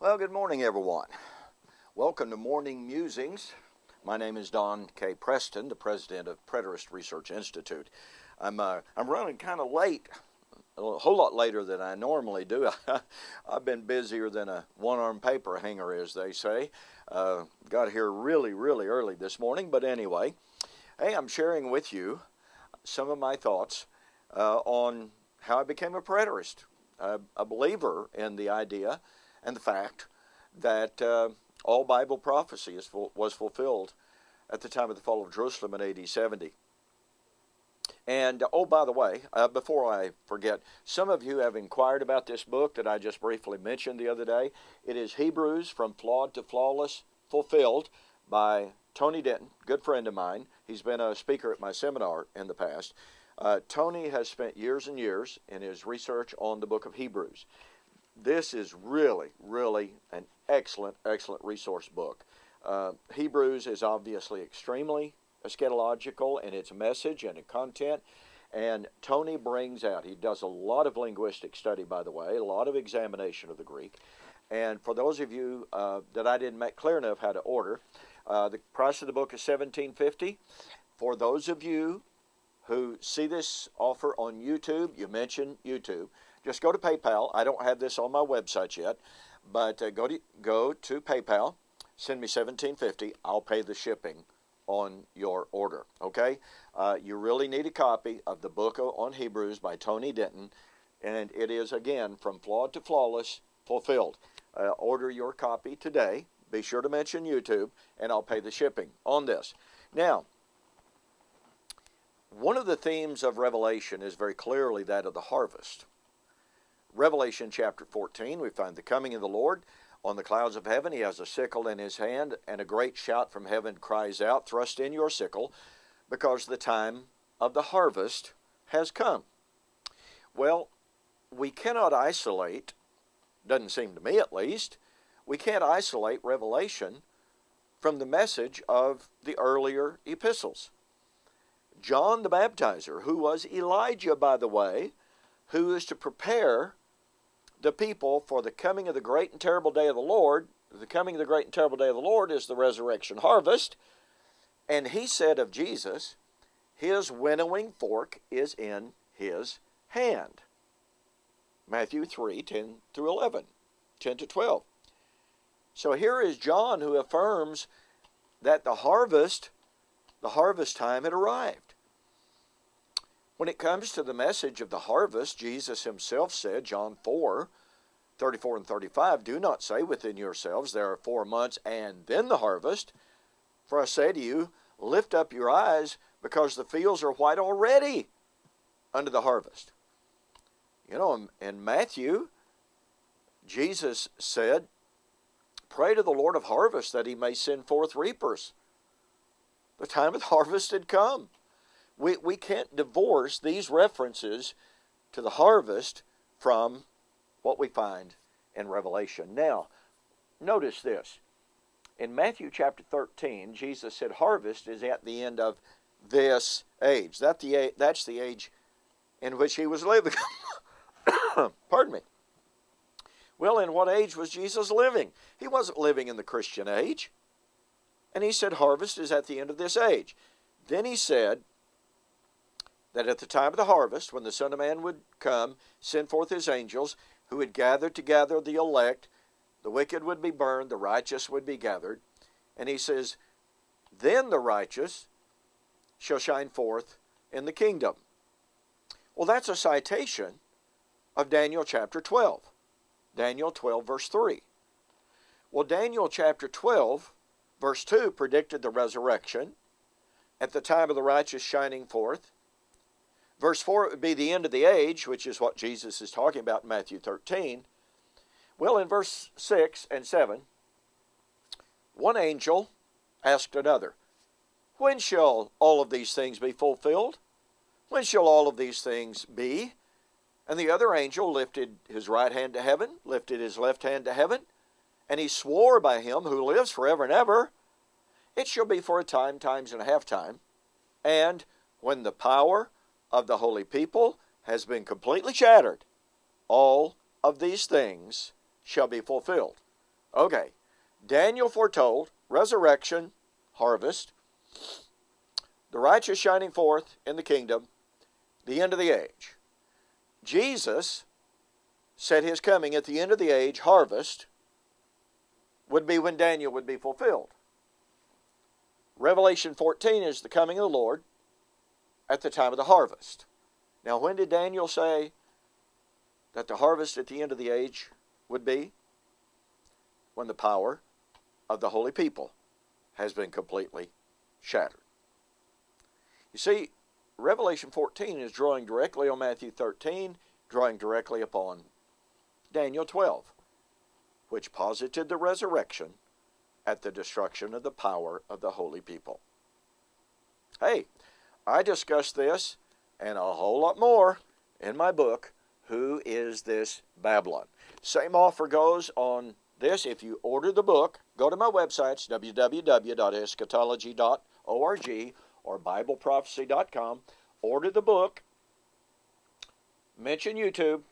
Well, good morning, everyone. Welcome to Morning Musings. My name is Don K. Preston, the president of Preterist Research Institute. I'm running kind of late, a whole lot later than I normally do. I've been busier than a one-armed paper hanger, as they say. Got here really early this morning, but anyway, hey, I'm sharing with you some of my thoughts on how I became a preterist, a believer in the idea and the fact that all Bible prophecy was fulfilled at the time of the fall of Jerusalem in AD 70. And, oh, by the way, before I forget, some of you have inquired about this book that I just briefly mentioned the other day. It is Hebrews From Flawed to Flawless Fulfilled by Tony Denton, good friend of mine. He's been a speaker at my seminar in the past. Tony has spent years and years in his research on the book of Hebrews. This is really an excellent resource book. Hebrews is obviously extremely eschatological in its message and its content, and Tony brings out, he does a lot of linguistic study, by the way, a lot of examination of the Greek. And for those of you that I didn't make clear enough how to order, the price of the book is $17.50. For those of you who see this offer on YouTube, you mentioned YouTube, just go to PayPal. I don't have this on my website yet, but go to PayPal, send me $17.50. I'll pay the shipping on your order, okay? You really need a copy of the book on Hebrews by Tony Denton, and it is, again, From Flawed to Flawless, Fulfilled. Order your copy today. Be sure to mention YouTube, and I'll pay the shipping on this. Now, one of the themes of Revelation is very clearly that of the harvest. Revelation chapter 14, we find the coming of the Lord on the clouds of heaven. He has a sickle in his hand, and a great shout from heaven cries out, "Thrust in your sickle, because the time of the harvest has come." Well, we cannot isolate, doesn't seem to me at least, we can't isolate Revelation from the message of the earlier epistles. John the Baptizer, who was Elijah, by the way, who is to prepare the people for the coming of the great and terrible day of the Lord. The coming of the great and terrible day of the Lord is the resurrection harvest. And he said of Jesus, his winnowing fork is in his hand. Matthew 3, 10 through 11, 10 to 12. So here is John who affirms that the harvest time had arrived. When it comes to the message of the harvest, Jesus himself said, John 4, 34 and 35, "Do not say within yourselves, there are 4 months and then the harvest. For I say to you, lift up your eyes, because the fields are white already unto the harvest." You know, in Matthew, Jesus said, "Pray to the Lord of harvest that he may send forth reapers." The time of the harvest had come. We can't divorce these references to the harvest from what we find in Revelation. Now, notice this. In Matthew chapter 13, Jesus said harvest is at the end of this age. That's the age in which he was living. Pardon me. Well, in what age was Jesus living? He wasn't living in the Christian age. And he said harvest is at the end of this age. Then he said that at the time of the harvest, when the Son of Man would come, send forth his angels, who would gather together the elect, the wicked would be burned, the righteous would be gathered. And he says, then the righteous shall shine forth in the kingdom. Well, that's a citation of Daniel chapter 12. Daniel 12, verse 3. Well, Daniel chapter 12, verse 2 predicted the resurrection at the time of the righteous shining forth. Verse 4 would be the end of the age, which is what Jesus is talking about in Matthew 13. Well, in verse 6 and 7, one angel asked another, "When shall all of these things be fulfilled? When shall all of these things be?" And the other angel lifted his right hand to heaven, lifted his left hand to heaven, and he swore by him who lives forever and ever, "It shall be for a time, times and a half time, and when the power of the holy people has been completely shattered, all of these things shall be fulfilled." Okay, Daniel foretold resurrection, harvest, the righteous shining forth in the kingdom, the end of the age. Jesus said his coming at the end of the age, harvest, would be when Daniel would be fulfilled. Revelation 14 is the coming of the Lord at the time of the harvest. Now, when did Daniel say that the harvest at the end of the age would be? When the power of the holy people has been completely shattered. You see, Revelation 14 is drawing directly on Matthew 13, drawing directly upon Daniel 12, which posited the resurrection at the destruction of the power of the holy people. Hey, I discussed this and a whole lot more in my book, Who is This Babylon? Same offer goes on this. If you order the book, go to my websites, www.eschatology.org or BibleProphecy.com. Order the book, mention YouTube,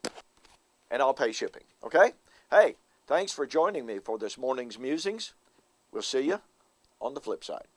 and I'll pay shipping. Okay? Hey, thanks for joining me for this morning's musings. We'll see you on the flip side.